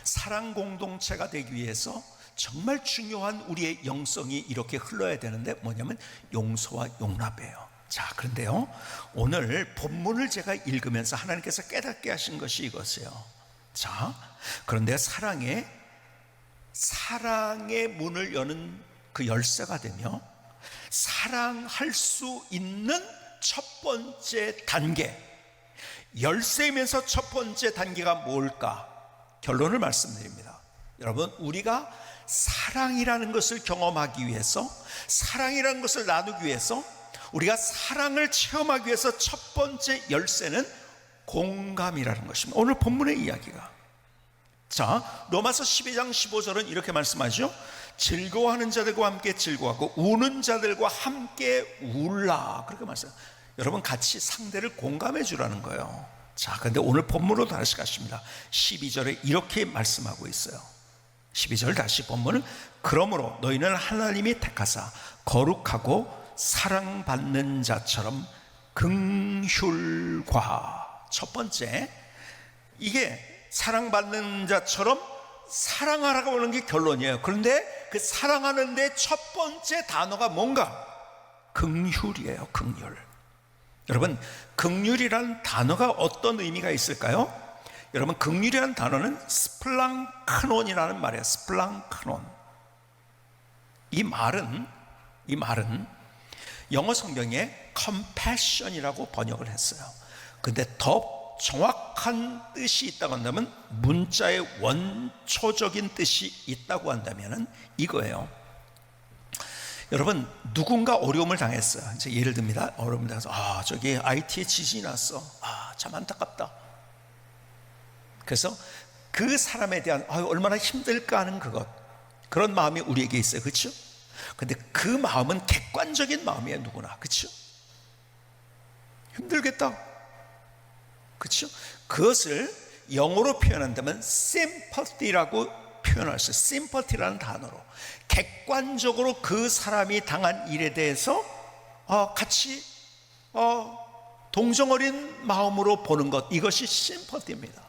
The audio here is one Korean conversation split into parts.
사랑 공동체가 되기 위해서 정말 중요한 우리의 영성이 이렇게 흘러야 되는데 뭐냐면 용서와 용납이에요. 자, 그런데요, 오늘 본문을 제가 읽으면서 하나님께서 깨닫게 하신 것이 이것이에요. 자, 그런데 사랑의 문을 여는 그 열쇠가 되며 사랑할 수 있는 첫 번째 단계, 열쇠이면서 첫 번째 단계가 뭘까? 결론을 말씀드립니다. 여러분, 우리가 사랑이라는 것을 경험하기 위해서, 사랑이라는 것을 나누기 위해서, 우리가 사랑을 체험하기 위해서 첫 번째 열쇠는 공감이라는 것입니다. 오늘 본문의 이야기가, 자, 로마서 12장 15절은 이렇게 말씀하죠. 즐거워하는 자들과 함께 즐거워하고 우는 자들과 함께 울라, 그렇게 말씀해요. 여러분, 같이 상대를 공감해 주라는 거예요. 자, 그런데 오늘 본문으로 다시 가십니다. 12절에 이렇게 말씀하고 있어요. 12절 다시 본문은, 그러므로 너희는 하나님이 택하사 거룩하고 사랑받는 자처럼 긍휼과, 첫 번째, 이게 사랑받는 자처럼 사랑하라고 하는 게 결론이에요. 그런데 그 사랑하는데 첫 번째 단어가 뭔가? 긍휼이에요. 긍휼. 여러분, 긍휼이라는 단어가 어떤 의미가 있을까요? 여러분, 긍휼이라는 단어는 스플랑크논이라는 말이에요. 스플랑크논. 이 말은 영어 성경에 compassion이라고 번역을 했어요. 근데 더 정확한 뜻이 있다고 한다면, 문자의 원초적인 뜻이 있다고 한다면 이거예요. 여러분, 누군가 어려움을 당했어요. 이제 예를 듭니다. 어려움을 당해서 저기 IT에 지진이 났어. 참 안타깝다. 그래서 그 사람에 대한 얼마나 힘들까 하는 그런 마음이 우리에게 있어요. 그렇죠? 근데 그 마음은 객관적인 마음이에요. 누구나. 그렇죠? 힘들겠다. 그렇죠? 그것을 영어로 표현한다면 sympathy라고 표현할 수 있어요. sympathy라는 단어로 객관적으로 그 사람이 당한 일에 대해서 같이 동정 어린 마음으로 보는 것, 이것이 sympathy입니다.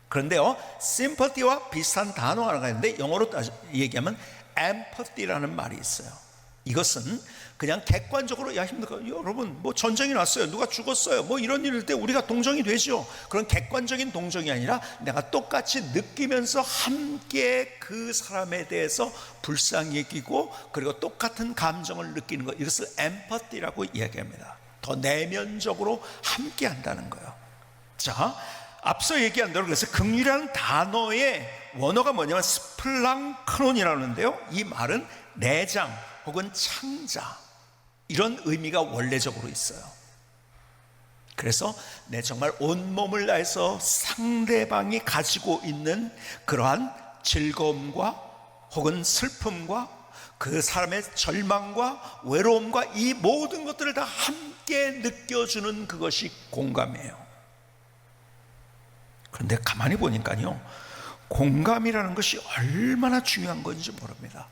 그런데요, sympathy와 비슷한 단어 하나가 있는데 영어로 얘기하면 empathy라는 말이 있어요. 이것은 그냥 객관적으로, 야, 힘들까? 여러분, 뭐 전쟁이 났어요. 누가 죽었어요. 뭐 이런 일일 때 우리가 동정이 되죠. 그런 객관적인 동정이 아니라 내가 똑같이 느끼면서 함께 그 사람에 대해서 불쌍히 여기고, 그리고 똑같은 감정을 느끼는 것, 이것을 empathy라고 이야기합니다. 더 내면적으로 함께 한다는 거예요. 자, 앞서 얘기한 대로 그래서 긍휼이라는 단어의 원어가 뭐냐면 스플랑크논이라는데요, 이 말은 내장 혹은 창자, 이런 의미가 원래적으로 있어요. 그래서 내 정말 온몸을 다해서 상대방이 가지고 있는 그러한 즐거움과 혹은 슬픔과 그 사람의 절망과 외로움과 이 모든 것들을 다 함께 느껴주는 그것이 공감이에요. 그런데 가만히 보니까요, 공감이라는 것이 얼마나 중요한 건지 모릅니다.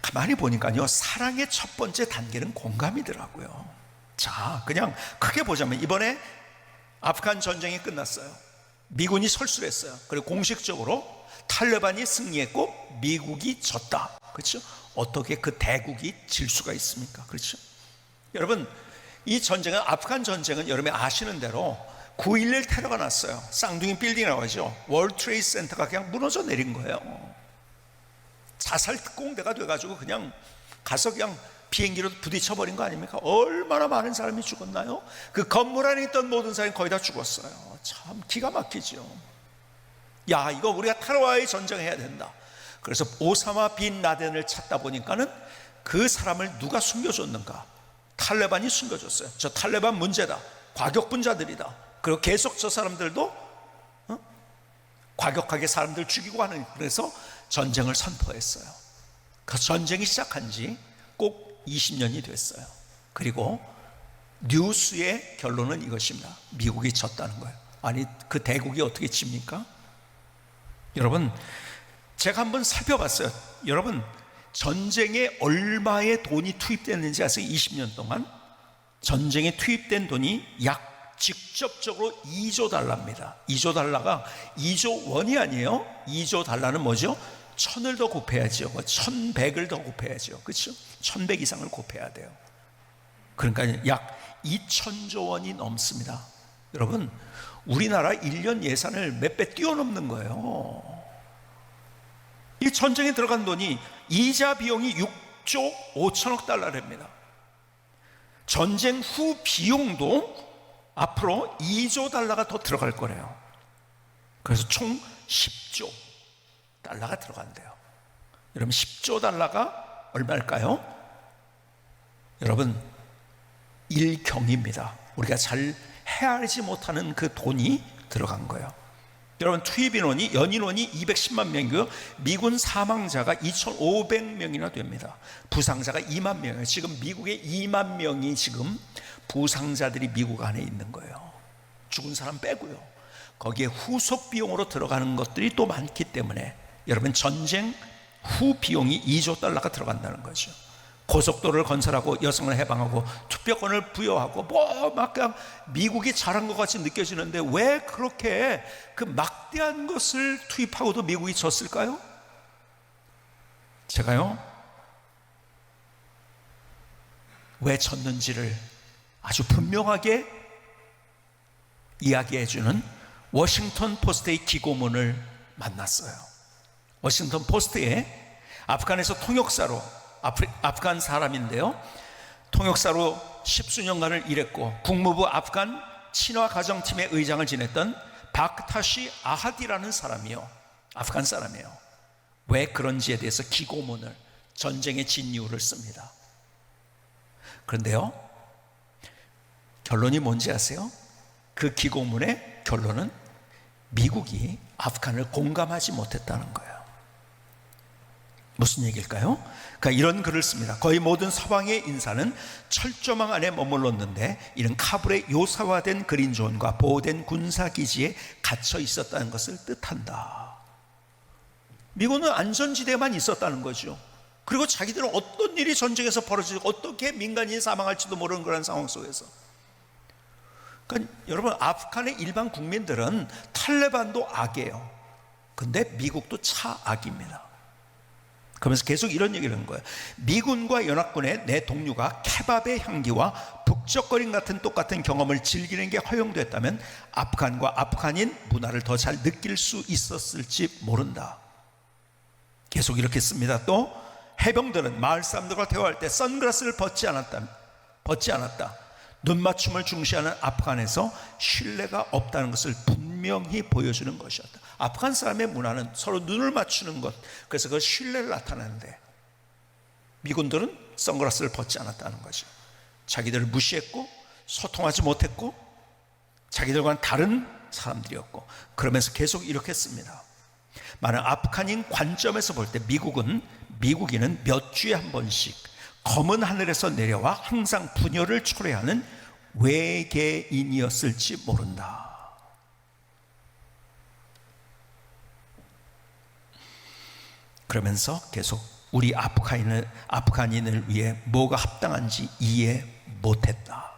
가만히 보니까요, 사랑의 첫 번째 단계는 공감이더라고요. 자, 그냥 크게 보자면 이번에 아프간 전쟁이 끝났어요. 미군이 설술했어요. 그리고 공식적으로 탈레반이 승리했고 미국이 졌다. 그렇죠? 어떻게 그 대국이 질 수가 있습니까? 그렇죠? 여러분, 이 전쟁은, 아프간 전쟁은 여러분이 아시는 대로 9.11 테러가 났어요. 쌍둥이 빌딩이라고 하죠. 월드 트레이드 센터가 그냥 무너져 내린 거예요. 자살 특공대가 돼가지고 그냥 가서 그냥 비행기로 부딪혀버린 거 아닙니까? 얼마나 많은 사람이 죽었나요? 그 건물 안에 있던 모든 사람이 거의 다 죽었어요. 참 기가 막히죠. 야, 이거 우리가 테러와의 전쟁해야 된다. 그래서 오사마 빈 라덴을 찾다 보니까는 그 사람을 누가 숨겨줬는가? 탈레반이 숨겨줬어요. 저 탈레반 문제다, 과격분자들이다. 그리고 계속 저 사람들도 과격하게 사람들 죽이고 하는, 그래서 전쟁을 선포했어요. 그 전쟁이 시작한 지 꼭 20년이 됐어요. 그리고 뉴스의 결론은 이것입니다. 미국이 졌다는 거예요. 아니, 그 대국이 어떻게 집니까? 여러분, 제가 한번 살펴봤어요. 여러분, 전쟁에 얼마의 돈이 투입됐는지 아세요? 20년 동안 전쟁에 투입된 돈이 약 직접적으로 2조 달러입니다. 2조 달러가 2조 원이 아니에요. 2조 달러는 뭐죠? 1000을 더 곱해야죠. 1100을 더 곱해야죠. 그렇죠? 1100 이상을 곱해야 돼요. 그러니까 약 2000조 원이 넘습니다. 여러분, 우리나라 1년 예산을 몇 배 뛰어넘는 거예요. 이 전쟁에 들어간 돈이 이자 비용이 6조 5천억 달러랍니다. 전쟁 후 비용도 앞으로 2조 달러가 더 들어갈 거래요. 그래서 총 10조 달러가 들어간대요. 여러분, 10조 달러가 얼마일까요? 여러분, 1경입니다. 우리가 잘 헤아리지 못하는 그 돈이 들어간 거예요. 여러분, 투입 인원이 연인원이 210만 명이고요. 미군 사망자가 2,500명이나 됩니다. 부상자가 2만 명이에요. 지금 미국에 2만 명이 지금 부상자들이 미국 안에 있는 거예요. 죽은 사람 빼고요. 거기에 후속 비용으로 들어가는 것들이 또 많기 때문에 여러분, 전쟁 후 비용이 2조 달러가 들어간다는 거죠. 고속도로를 건설하고 여성을 해방하고 투표권을 부여하고 막 그냥 미국이 잘한 것 같이 느껴지는데 왜 그렇게 그 막대한 것을 투입하고도 미국이 졌을까요? 제가요, 왜 졌는지를 아주 분명하게 이야기해주는 워싱턴 포스트의 기고문을 만났어요. 워싱턴 포스트에 아프간에서 통역사로, 아프간 사람인데요, 통역사로 10수년간을 일했고 국무부 아프간 친화 가정팀의 의장을 지냈던 박타시 아하디라는 사람이요, 아프간 사람이에요. 왜 그런지에 대해서 기고문을, 전쟁의 진이유를 씁니다. 그런데요, 결론이 뭔지 아세요? 그 기고문의 결론은 미국이 아프간을 공감하지 못했다는 거예요. 무슨 얘기일까요? 그러니까 이런 글을 씁니다. 거의 모든 서방의 인사는 철조망 안에 머물렀는데 이는 카불의 요사화된 그린존과 보호된 군사기지에 갇혀 있었다는 것을 뜻한다. 미국은 안전지대만 있었다는 거죠. 그리고 자기들은 어떤 일이 전쟁에서 벌어지고 어떻게 민간인이 사망할지도 모르는 그런 상황 속에서, 그러니까 여러분, 아프간의 일반 국민들은 탈레반도 악이에요. 근데 미국도 차악입니다. 그러면서 계속 이런 얘기를 하는 거예요. 미군과 연합군의 내 동료가 케밥의 향기와 북적거림 같은 똑같은 경험을 즐기는 게 허용됐다면 아프간과 아프간인 문화를 더 잘 느낄 수 있었을지 모른다. 계속 이렇게 씁니다. 또 해병들은 마을 사람들과 대화할 때 선글라스를 벗지 않았다. 눈맞춤을 중시하는 아프간에서 신뢰가 없다는 것을 분명히 보여주는 것이었다. 아프간 사람의 문화는 서로 눈을 맞추는 것, 그래서 그 신뢰를 나타내는데 미군들은 선글라스를 벗지 않았다는 거죠. 자기들을 무시했고 소통하지 못했고 자기들과는 다른 사람들이었고, 그러면서 계속 이렇게 씁니다. 많은 아프간인 관점에서 볼 때 미국인은 몇 주에 한 번씩 검은 하늘에서 내려와 항상 분열을 초래하는 외계인이었을지 모른다. 그러면서 계속 우리 아프간인을 위해 뭐가 합당한지 이해 못했다.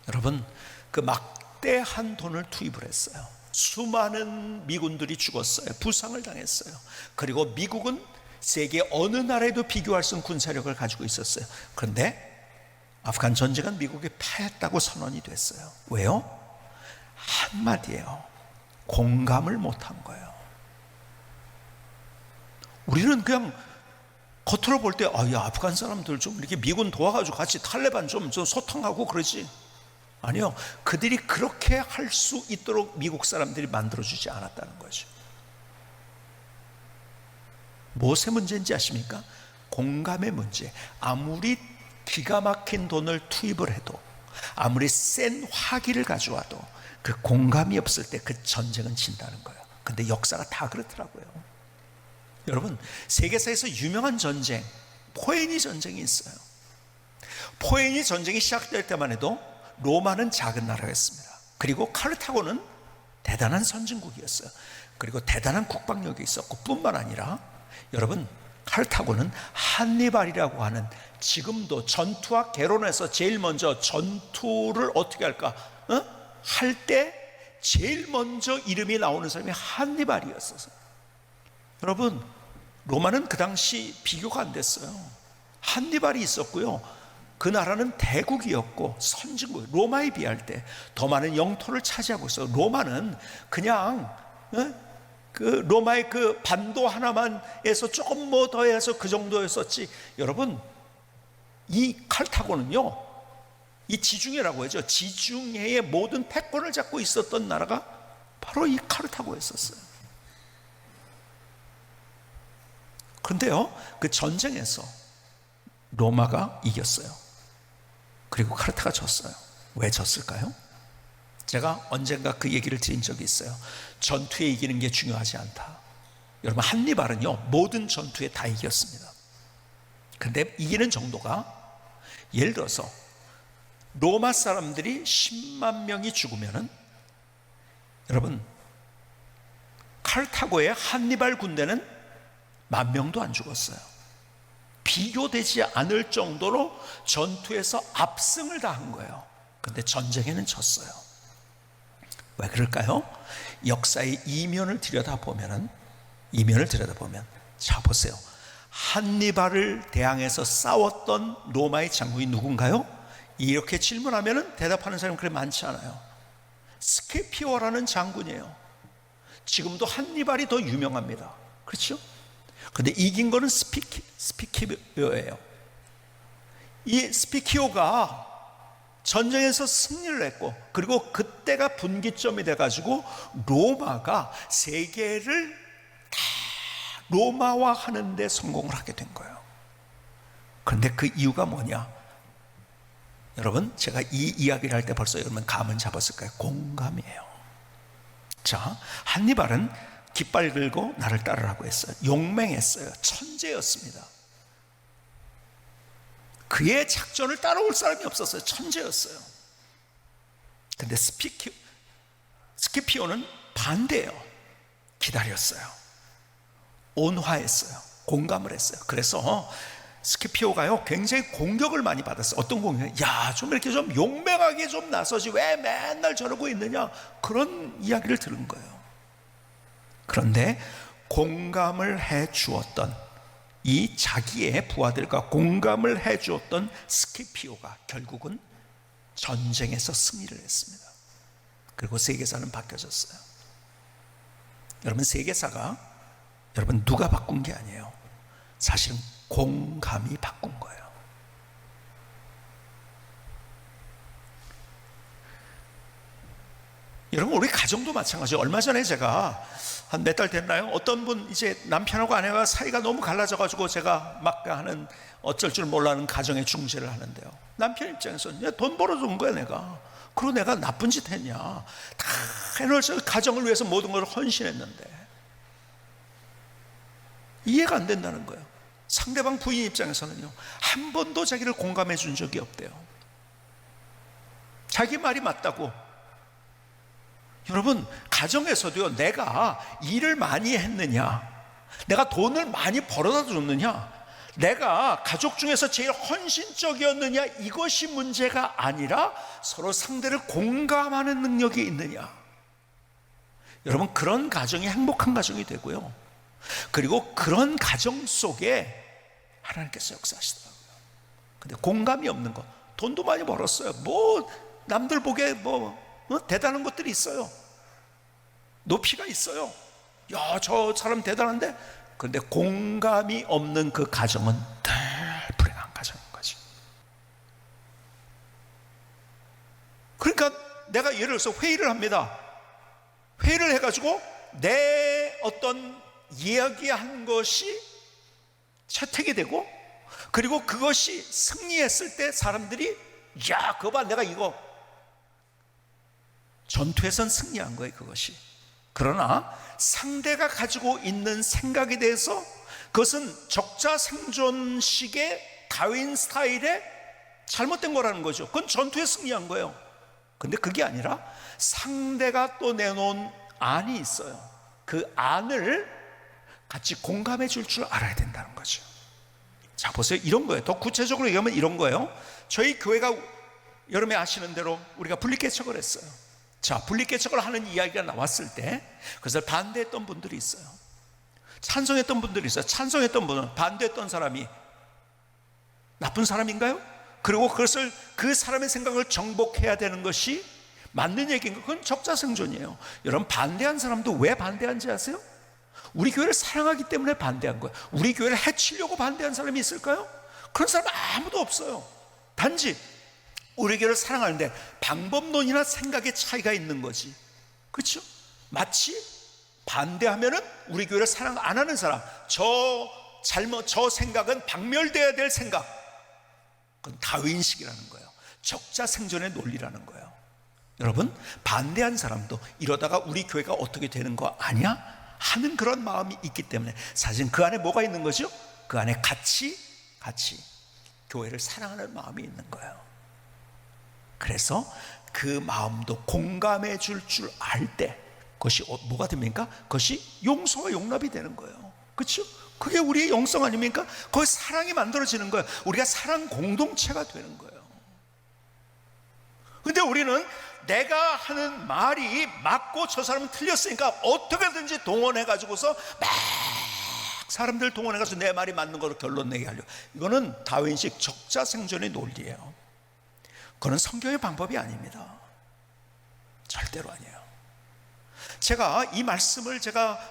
여러분, 그 막대한 돈을 투입을 했어요. 수많은 미군들이 죽었어요. 부상을 당했어요. 그리고 미국은 세계 어느 나라에도 비교할 수 없는 군사력을 가지고 있었어요. 그런데 아프간 전쟁은 미국이 패했다고 선언이 됐어요. 왜요? 한마디예요. 공감을 못한 거예요. 우리는 그냥 겉으로 볼 때 아프간 사람들 좀 이렇게 미군 도와가지고 같이 탈레반 좀 소통하고 그러지. 아니요, 그들이 그렇게 할 수 있도록 미국 사람들이 만들어주지 않았다는 거죠. 무엇의 문제인지 아십니까? 공감의 문제. 아무리 기가 막힌 돈을 투입을 해도, 아무리 센 화기를 가져와도 그 공감이 없을 때 그 전쟁은 진다는 거예요. 근데 역사가 다 그렇더라고요. 여러분, 세계사에서 유명한 전쟁, 포에니 전쟁이 있어요. 포에니 전쟁이 시작될 때만 해도 로마는 작은 나라였습니다. 그리고 카르타고는 대단한 선진국이었어요. 그리고 대단한 국방력이 있었고, 뿐만 아니라 여러분, 카르타고는 한니발이라고 하는, 지금도 전투와 개론에서 제일 먼저 전투를 어떻게 할까 할 때 제일 먼저 이름이 나오는 사람이 한니발이었어요. 여러분, 로마는 그 당시 비교가 안 됐어요. 한니발이 있었고요, 그 나라는 대국이었고 선진국, 로마에 비할 때 더 많은 영토를 차지하고 있어요. 로마는 그냥 그 로마의 그 반도 하나만에서 조금 뭐 더해서 그 정도였었지. 여러분, 이 카르타고는요, 이 지중해라고 하죠. 지중해의 모든 패권을 잡고 있었던 나라가 바로 이 카르타고였었어요. 그런데요, 그 전쟁에서 로마가 이겼어요. 그리고 카르타가 졌어요. 왜 졌을까요? 제가 언젠가 그 얘기를 드린 적이 있어요. 전투에 이기는 게 중요하지 않다. 여러분, 한니발은요 모든 전투에 다 이겼습니다. 근데 이기는 정도가, 예를 들어서 로마 사람들이 10만 명이 죽으면은, 여러분, 카르타고의 한니발 군대는 10,000명도 안 죽었어요. 비교되지 않을 정도로 전투에서 압승을 다한 거예요. 근데 전쟁에는 졌어요. 왜 그럴까요? 역사의 이면을 들여다보면, 자 보세요. 한니발을 대항해서 싸웠던 로마의 장군이 누군가요? 이렇게 질문하면 대답하는 사람이 그렇게 많지 않아요. 스키피오라는 장군이에요. 지금도 한니발이 더 유명합니다. 그렇죠? 근데 이긴 거는 스피키오예요. 이 스피키오가 전쟁에서 승리를 했고, 그리고 그때가 분기점이 돼가지고 로마가 세계를 다 로마화 하는 데 성공을 하게 된 거예요. 그런데 그 이유가 뭐냐? 여러분, 제가 이 이야기를 할 때 벌써 여러분 감은 잡았을까요? 공감이에요. 자, 한니발은 깃발 들고 나를 따르라고 했어요. 용맹했어요. 천재였습니다. 그의 작전을 따라올 사람이 없었어요. 천재였어요. 근데 스키피오는 반대예요. 기다렸어요. 온화했어요. 공감을 했어요. 그래서 스키피오가요 굉장히 공격을 많이 받았어요. 어떤 공격? 야, 좀 이렇게 좀 용맹하게 좀 나서지 왜 맨날 저러고 있느냐, 그런 이야기를 들은 거예요. 그런데 공감을 해 주었던, 이 자기의 부하들과 공감을 해 주었던 스키피오가 결국은 전쟁에서 승리를 했습니다. 그리고 세계사는 바뀌어졌어요. 여러분, 세계사가 여러분 누가 바꾼 게 아니에요. 사실은 공감이 바꾼 거예요. 여러분, 우리 가정도 마찬가지예요. 얼마 전에 제가 한 몇 달 됐나요? 어떤 분, 이제 남편하고 아내가 사이가 너무 갈라져가지고 제가 막 하는, 어쩔 줄 몰라는 가정의 중재를 하는데요, 남편 입장에서는 돈 벌어준 거야 내가, 그리고 내가 나쁜 짓 했냐, 다 해놓으면서 가정을 위해서 모든 걸 헌신했는데 이해가 안 된다는 거예요. 상대방 부인 입장에서는요, 한 번도 자기를 공감해 준 적이 없대요. 자기 말이 맞다고. 여러분, 가정에서도요, 내가 일을 많이 했느냐, 내가 돈을 많이 벌어다 줬느냐, 내가 가족 중에서 제일 헌신적이었느냐, 이것이 문제가 아니라 서로 상대를 공감하는 능력이 있느냐. 여러분, 그런 가정이 행복한 가정이 되고요, 그리고 그런 가정 속에 하나님께서 역사하시더라고요. 근데 공감이 없는 거, 돈도 많이 벌었어요. 뭐 남들 보기에 뭐 대단한 것들이 있어요. 높이가 있어요. 야, 저 사람 대단한데, 그런데 공감이 없는 그 가정은 늘 불행한 가정인 거지. 그러니까 내가 예를 들어서 회의를 합니다. 회의를 해가지고 내 어떤 이야기한 것이 채택이 되고, 그리고 그것이 승리했을 때 사람들이, 야, 그거 봐, 내가 이거. 전투에선 승리한 거예요, 그것이. 그러나 상대가 가지고 있는 생각에 대해서, 그것은 적자생존식의 다윈 스타일의 잘못된 거라는 거죠. 그건 전투에 승리한 거예요. 근데 그게 아니라 상대가 또 내놓은 안이 있어요. 그 안을 같이 공감해 줄 줄 알아야 된다는 거죠. 자, 보세요. 이런 거예요. 더 구체적으로 얘기하면 이런 거예요. 저희 교회가 여름에 아시는 대로 우리가 분리개척을 했어요. 자, 분리개척을 하는 이야기가 나왔을 때 그것을 반대했던 분들이 있어요. 찬성했던 분들이 있어요. 찬성했던 분은 반대했던 사람이 나쁜 사람인가요? 그리고 그것을 그 사람의 생각을 정복해야 되는 것이 맞는 얘기인가? 그건 적자생존이에요. 여러분, 반대한 사람도 왜 반대한지 아세요? 우리 교회를 사랑하기 때문에 반대한 거예요. 우리 교회를 해치려고 반대한 사람이 있을까요? 그런 사람 아무도 없어요. 단지 우리 교회를 사랑하는데 방법론이나 생각의 차이가 있는 거지. 그렇죠? 마치 반대하면은 우리 교회를 사랑 안 하는 사람, 저 생각은 박멸돼야 될 생각, 그건 다윈식이라는 거예요. 적자생존의 논리라는 거예요. 여러분, 반대한 사람도 이러다가 우리 교회가 어떻게 되는 거 아니야? 하는 그런 마음이 있기 때문에 사실 그 안에 뭐가 있는 거죠? 그 안에 같이 교회를 사랑하는 마음이 있는 거예요. 그래서 그 마음도 공감해 줄 알 때 그것이 뭐가 됩니까? 그것이 용서와 용납이 되는 거예요. 그렇죠? 그게 우리의 영성 아닙니까? 거기 사랑이 만들어지는 거예요. 우리가 사랑 공동체가 되는 거예요. 근데 우리는 내가 하는 말이 맞고 저 사람은 틀렸으니까 어떻게든지 동원해가지고서 막 사람들 동원해가지고 내 말이 맞는 거로 결론 내게 하려고. 이거는 다윈식 적자생존의 논리예요. 그건 성경의 방법이 아닙니다. 절대로 아니에요. 제가 이 말씀을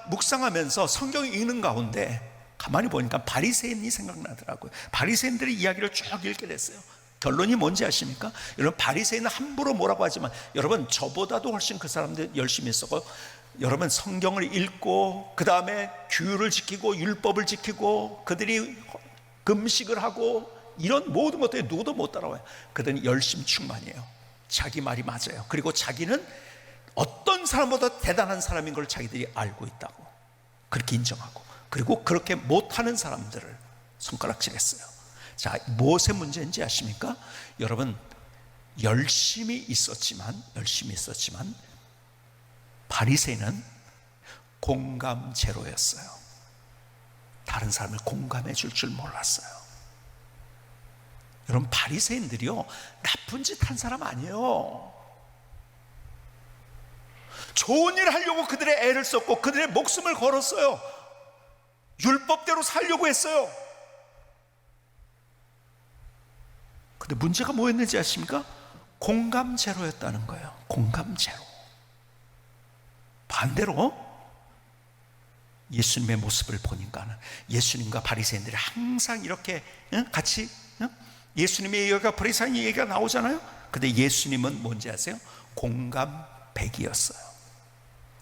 묵상하면서 성경을 읽는 가운데 가만히 보니까 바리새인이 생각나더라고요. 바리새인들의 이야기를 쭉 읽게 됐어요. 결론이 뭔지 아십니까? 여러분, 바리새인은 함부로 뭐라고 하지만 여러분, 저보다도 훨씬 그 사람들 열심히 했었고, 여러분 성경을 읽고 그 다음에 규율을 지키고 율법을 지키고 그들이 금식을 하고 이런 모든 것들이 누구도 못 따라와요. 그들은 열심 충만이에요. 자기 말이 맞아요. 그리고 자기는 어떤 사람보다 대단한 사람인 걸 자기들이 알고 있다고 그렇게 인정하고, 그리고 그렇게 못하는 사람들을 손가락질했어요. 자, 무엇의 문제인지 아십니까? 여러분, 열심히 있었지만 바리새인은 공감 제로였어요. 다른 사람을 공감해 줄 몰랐어요. 여러분, 바리새인들이요, 나쁜 짓 한 사람 아니에요. 좋은 일 하려고 그들의 애를 썼고 그들의 목숨을 걸었어요. 율법대로 살려고 했어요. 근데 문제가 뭐였는지 아십니까? 공감 제로였다는 거예요. 공감 제로. 반대로 예수님의 모습을 보니까는 예수님과 바리새인들이 항상 이렇게 같이, 예수님의 얘기가 바리새인 얘기가 나오잖아요. 근데 예수님은 뭔지 아세요? 공감 100이었어요.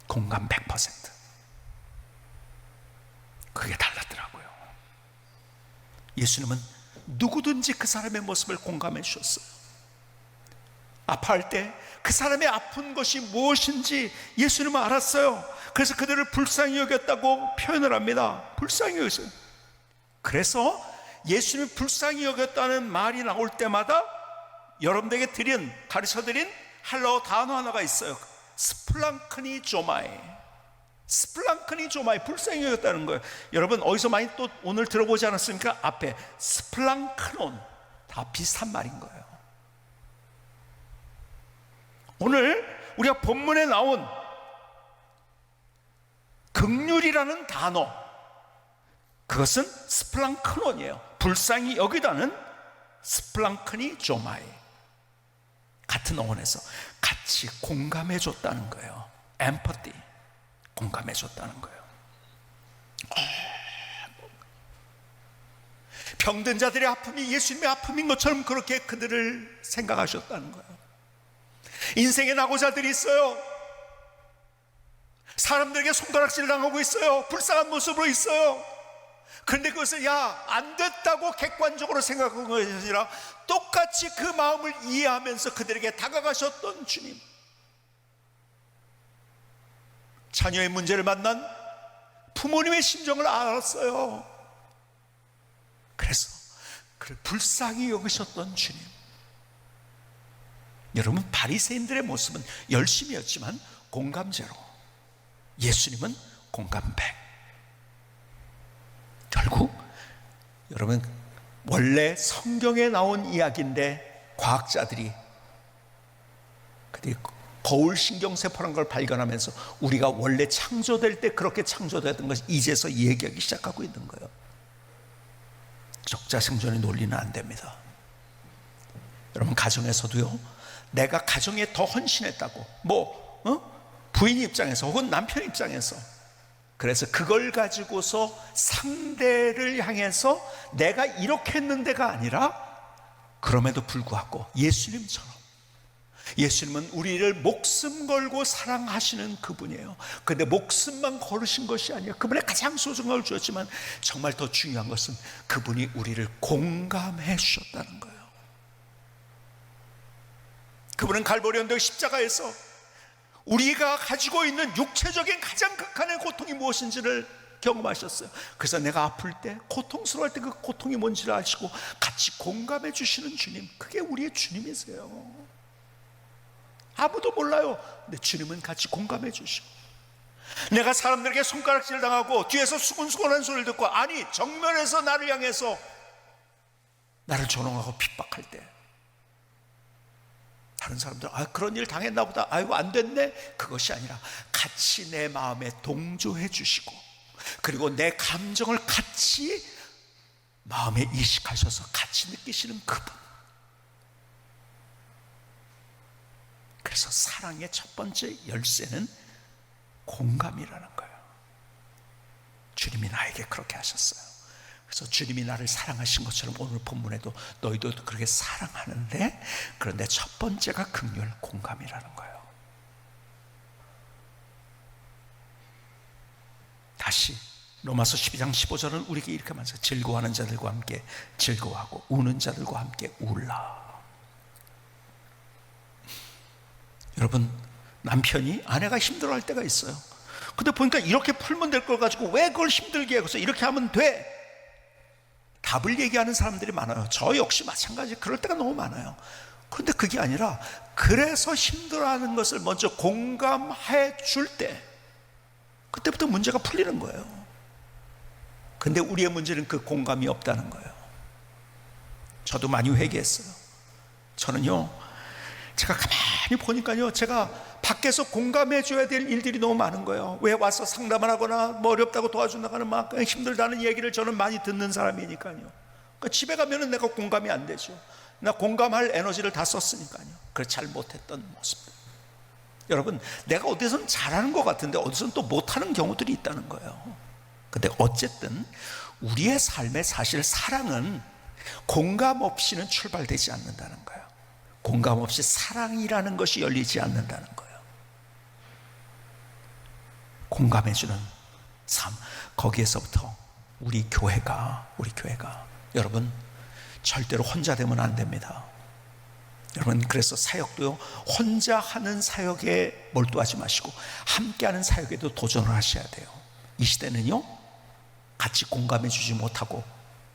공감 100%. 그게 달랐더라고요. 예수님은 누구든지 그 사람의 모습을 공감해 주셨어요. 아파할 때 그 사람의 아픈 것이 무엇인지 예수님은 알았어요. 그래서 그들을 불쌍히 여겼다고 표현을 합니다. 불쌍히 여겼어요. 그래서 예수님이 불쌍히 여겼다는 말이 나올 때마다 여러분들에게 가르쳐드린 헬라어 단어 하나가 있어요. 스플랑크니 조마이. 스플랑크니 조마이, 불쌍히 여겼다는 거예요. 여러분, 어디서 많이 또 오늘 들어보지 않았습니까? 앞에 스플랑크논, 다 비슷한 말인 거예요. 오늘 우리가 본문에 나온 긍휼이라는 단어, 그것은 스플랑크논이에요. 불쌍히 여기다는 스플랑크니 조마이. 같은 어원에서 같이 공감해 줬다는 거예요. 엠퍼티, 공감해 줬다는 거예요. 병든 자들의 아픔이 예수님의 아픔인 것처럼 그렇게 그들을 생각하셨다는 거예요. 인생의 낙오자들이 있어요. 사람들에게 손가락질 당하고 있어요. 불쌍한 모습으로 있어요. 그런데 그것을 안 됐다고 객관적으로 생각한 것이 아니라 똑같이 그 마음을 이해하면서 그들에게 다가가셨던 주님. 자녀의 문제를 만난 부모님의 심정을 알았어요. 그래서 그를 불쌍히 여기셨던 주님. 여러분, 바리새인들의 모습은 열심이었지만 공감 제로, 예수님은 공감 100. 여러분, 원래 성경에 나온 이야기인데 과학자들이 거울 신경세포라는 걸 발견하면서 우리가 원래 창조될 때 그렇게 창조되었던 것이 이제서 얘기하기 시작하고 있는 거예요. 적자생존의 논리는 안 됩니다. 여러분, 가정에서도요, 내가 가정에 더 헌신했다고 부인 입장에서 혹은 남편 입장에서, 그래서 그걸 가지고서 상대를 향해서 내가 이렇게 했는데가 아니라, 그럼에도 불구하고 예수님은 우리를 목숨 걸고 사랑하시는 그분이에요. 그런데 목숨만 걸으신 것이 아니에요. 그분의 가장 소중한 걸 주었지만 정말 더 중요한 것은 그분이 우리를 공감해 주셨다는 거예요. 그분은 갈보리 언덕 십자가에서 우리가 가지고 있는 육체적인 가장 극한의 고통이 무엇인지를 경험하셨어요. 그래서 내가 아플 때, 고통스러울 때 그 고통이 뭔지를 아시고 같이 공감해 주시는 주님, 그게 우리의 주님이세요. 아무도 몰라요. 근데 주님은 같이 공감해 주시고, 내가 사람들에게 손가락질 당하고 뒤에서 수근수근한 소리를 듣고, 아니 정면에서 나를 향해서 나를 조롱하고 핍박할 때, 다른 사람들은 그런 일 당했나 보다, 아이고 안 됐네, 그것이 아니라 같이 내 마음에 동조해 주시고, 그리고 내 감정을 같이 마음에 이식하셔서 같이 느끼시는 그분. 그래서 사랑의 첫 번째 열쇠는 공감이라는 거예요. 주님이 나에게 그렇게 하셨어요. 그래서 주님이 나를 사랑하신 것처럼 오늘 본문에도 너희도 그렇게 사랑하는데, 그런데 첫 번째가 긍휼, 공감이라는 거예요. 다시 로마서 12장 15절은 우리에게 이렇게 말해요. 즐거워하는 자들과 함께 즐거워하고 우는 자들과 함께 울라. 여러분, 남편이 아내가 힘들어할 때가 있어요. 근데 보니까 이렇게 풀면 될 걸 가지고 왜 그걸 힘들게 해? 그래서 이렇게 하면 돼, 답을 얘기하는 사람들이 많아요. 저 역시 마찬가지, 그럴 때가 너무 많아요. 그런데 그게 아니라, 그래서 힘들어하는 것을 먼저 공감해 줄 때, 그때부터 문제가 풀리는 거예요. 근데 우리의 문제는 그 공감이 없다는 거예요. 저도 많이 회개했어요. 저는요, 제가 가만히 보니까요, 제가 밖에서 공감해 줘야 될 일들이 너무 많은 거예요. 왜 와서 상담을 하거나 뭐 어렵다고 도와준다거나 막 힘들다는 얘기를 저는 많이 듣는 사람이니까요. 그러니까 집에 가면은 내가 공감이 안 되죠. 나 공감할 에너지를 다 썼으니까요. 그래서 잘 못했던 모습들. 여러분, 내가 어디서는 잘하는 것 같은데 어디서는 또 못하는 경우들이 있다는 거예요. 근데 어쨌든 우리의 삶에 사실 사랑은 공감 없이는 출발되지 않는다는 거예요. 공감 없이 사랑이라는 것이 열리지 않는다는 거예요. 공감해주는 삶, 거기에서부터 우리 교회가 여러분, 절대로 혼자 되면 안 됩니다. 여러분, 그래서 사역도요, 혼자 하는 사역에 몰두하지 마시고 함께하는 사역에도 도전을 하셔야 돼요. 이 시대는요, 같이 공감해 주지 못하고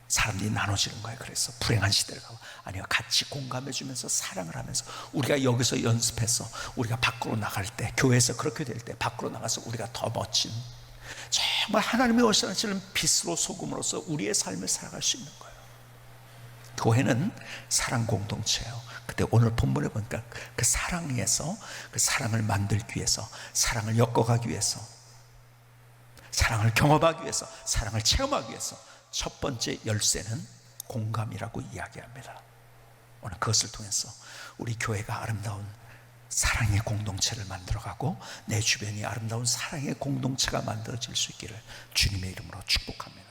사람들이 나눠지는 거예요. 그래서 불행한 시대를 가고, 아니요, 같이 공감해 주면서 사랑을 하면서 우리가 여기서 연습해서 우리가 밖으로 나갈 때, 교회에서 그렇게 될 때 밖으로 나가서 우리가 더 멋진, 정말 하나님의 오시는 빛으로 소금으로서 우리의 삶을 살아갈 수 있는 거예요. 교회는 사랑 공동체예요. 근데 오늘 본문에 보니까 그 사랑에서, 그 사랑을 만들기 위해서, 사랑을 엮어가기 위해서, 사랑을 경험하기 위해서, 사랑을 체험하기 위해서 첫 번째 열쇠는 공감이라고 이야기합니다. 오늘 그것을 통해서 우리 교회가 아름다운 사랑의 공동체를 만들어가고 내 주변이 아름다운 사랑의 공동체가 만들어질 수 있기를 주님의 이름으로 축복합니다.